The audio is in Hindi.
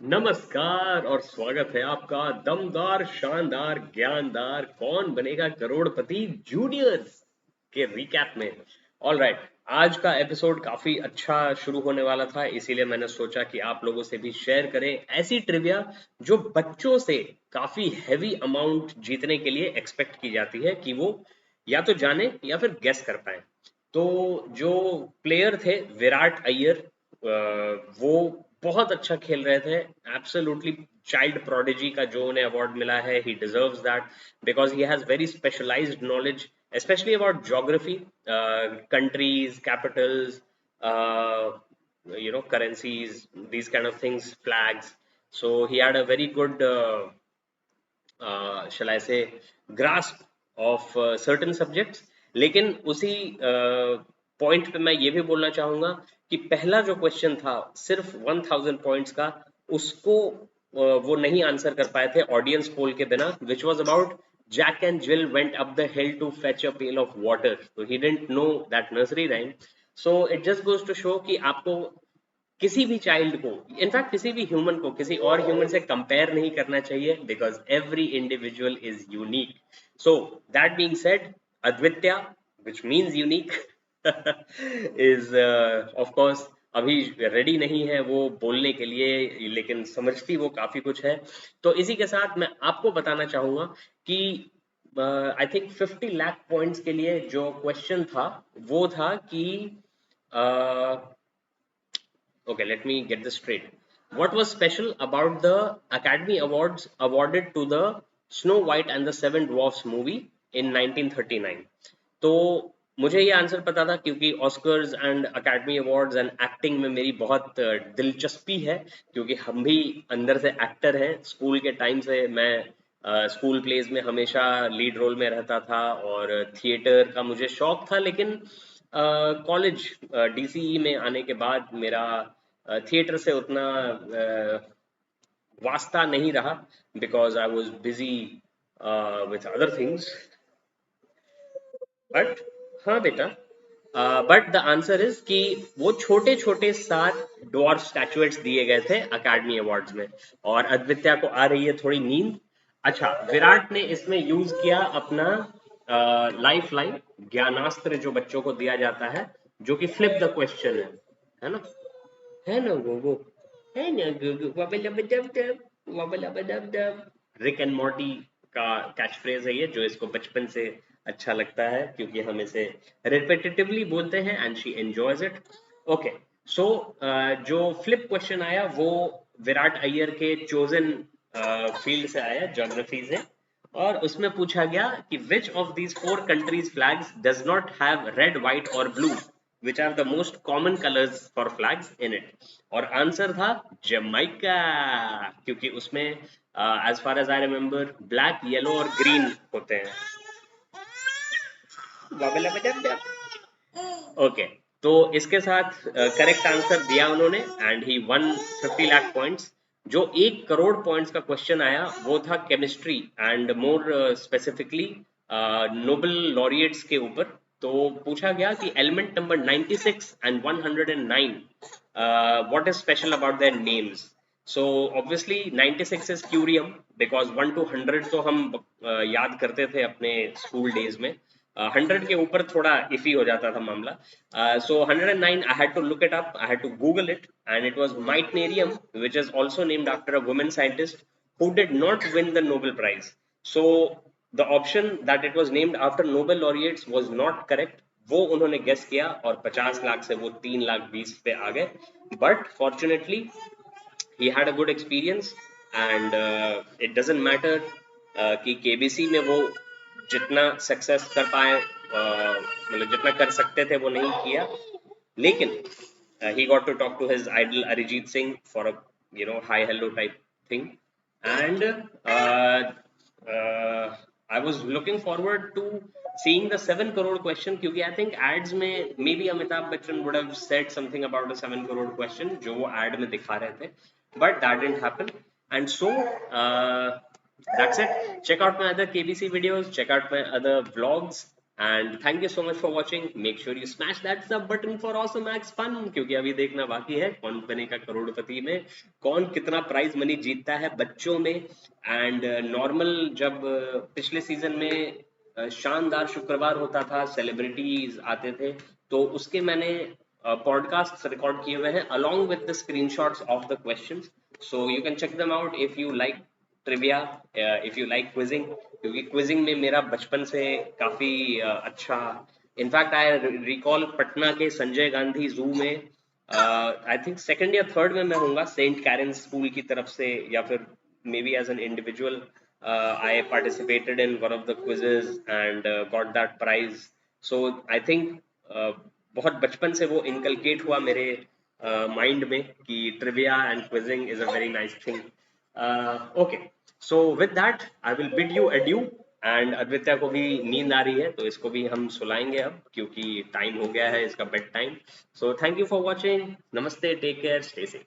नमस्कार और स्वागत है आपका दमदार शानदार ज्ञानदार कौन बनेगा करोड़पति जूनियर्स के रिकैप में। ऑल राइट, आज का एपिसोड काफी अच्छा शुरू होने वाला था, इसीलिए मैंने सोचा कि आप लोगों से भी शेयर करें ऐसी ट्रिविया जो बच्चों से काफी हैवी अमाउंट जीतने के लिए एक्सपेक्ट की जाती है कि वो या तो जाने या फिर गेस कर पाए। तो जो प्लेयर थे विराट अय्यर, वो बहुत अच्छा खेल रहे थे। एब्सोल्युटली चाइल्ड प्रोडिजी का जो उन्हें अवार्ड मिला है, he deserves that because he has very specialised knowledge especially about geography, countries, capitals, currencies, these kind of things, flags. So he had a very good, shall I say, grasp of certain subjects. लेकिन उसी पॉइंट पे मैं ये भी बोलना चाहूंगा कि पहला जो क्वेश्चन था सिर्फ 1000 पॉइंट्स का, उसको वो नहीं आंसर कर पाए थे ऑडियंस पोल के बिना, which was about Jack and Jill went up the hill to fetch a pail of water. So he didn't know that nursery rhyme. So it just goes to show कि आपको किसी भी चाइल्ड को, इनफैक्ट किसी भी ह्यूमन को किसी और ह्यूमन से कंपेयर नहीं करना चाहिए because every individual is unique. So that being said, Advitya which means unique is of course अभी रेडी नहीं है वो बोलने के लिए, लेकिन समझती वो काफी कुछ है। तो इसी के साथ मैं आपको बताना चाहूंगा कि आई थिंक 50 लाख पॉइंट्स के लिए जो क्वेश्चन था वो था कि okay, let me get this straight. What was special about the Academy Awards awarded to the Snow White and the Seven Dwarfs movie in 1939? तो मुझे ये आंसर पता था क्योंकि Oscars and academy awards and acting में मेरी बहुत दिलचस्पी है, क्योंकि हम भी अंदर से एक्टर हैं। स्कूल के टाइम से मैं स्कूल प्लेज में हमेशा लीड रोल में रहता था और थिएटर का मुझे शौक था। लेकिन कॉलेज डीसीई में आने के बाद मेरा थिएटर से उतना वास्ता नहीं रहा because I was busy with other things. But हाँ बेटा, बट द आंसर इज कि वो छोटे छोटे 7 डॉर्फ स्टैचुएट्स दिए गए थे अकेडमी अवार्ड्स में। और अद्वित्या को आ रही है थोड़ी नींद। अच्छा, विराट ने इसमें यूज किया अपना लाइफ लाइन ज्ञानास्त्र जो बच्चों को दिया जाता है, जो कि फ्लिप द क्वेश्चन है ना? है ना वो है ना रिक एंड मॉर्टी का कैच फ्रेज है ये, जो इसको बचपन से अच्छा लगता है क्योंकि हम इसे रिपीटेटिवली बोलते हैं and she enjoys it. Okay, so जो फ्लिप क्वेश्चन आया वो विराट अय्यर के चोजन फील्ड से आया, ज्योग्राफी से। और उसमें पूछा गया कि which of these 4 countries flags does not have read white और blue, which are the most common colors for flags in it। और आंसर था जमाइका, क्योंकि उसमें as far as I remember black, yellow और ग्रीन होते हैं। ओके, तो इसके साथ करेक्ट आंसर दिया उन्होंने and he one 50 lakh points. जो 1 करोड़ पॉइंट्स का क्वेश्चन आया वो था chemistry and more specifically Nobel laureates के ऊपर। तो पूछा गया कि element number 96 and 109, what is special about their names. So obviously 96 is curium because 1 to 100 तो हम याद करते थे अपने स्कूल डेज में। 100 के ऊपर थोड़ा इफी हो जाता था मामला। So 109 I had to look it up, I had to Google it and it was meitnerium, which is also named after a woman scientist who did not win the Nobel Prize. So the option that it was named after Nobel laureates was not correct. वो उन्होंने गेस किया और 50 लाख से वो 3 लाख 20 पे आ गए। But fortunately he had a good experience and it doesn't matter कि केबीसी में वो जितना सक्सेस कर पाए, मतलब जितना कर सकते थे वो नहीं किया। लेकिन he got to talk to his idol Arijit Singh for a hi hello type thing, and uh, I was looking forward to seeing the 7 crore question, क्योंकि I think ads में maybe Amitabh Bachchan would have said something about a 7 crore question जो वो ad में दिखा रहे थे, but that didn't happen. And so that's it. Check out my other KBC videos, check out my other vlogs, and thank you so much for watching. Make sure you smash that sub button for awesome max fun, क्योंकि अभी देखना बाकी है कौन बनेगा करोड़पति में, कौन कितना प्राइज मनी जीतता है बच्चों में. एंड नॉर्मल जब पिछले सीजन में शानदार शुक्रवार होता था, सेलिब्रिटीज आते थे, तो उसके मैंने पॉडकास्ट रिकॉर्ड किए हुए हैं along with the screenshots of the questions, so you can check them out if you like trivia, if you like quizzing, क्योंकि क्विजिंग में मेरा बचपन से काफी अच्छा. इनफैक्ट आई रिकॉल पटना के संजय गांधी जू में, आई थिंक सेकंड या थर्ड में मैं होऊंगा, सेंट कैरन स्कूल की तरफ से, या फिर maybe as an individual I participated in one of the quizzes and got that prize. So I think बहुत बचपन से वो इनकलकेट हुआ मेरे माइंड में कि trivia and quizzing is a very nice thing. Okay, so with that I will bid you adieu. And Advitya को भी नींद आ रही है, तो इसको भी हम सुलाएंगे अब, क्योंकि टाइम हो गया है इसका bed time. So thank you for watching. नमस्ते, टेक केयर, स्टे सेफ.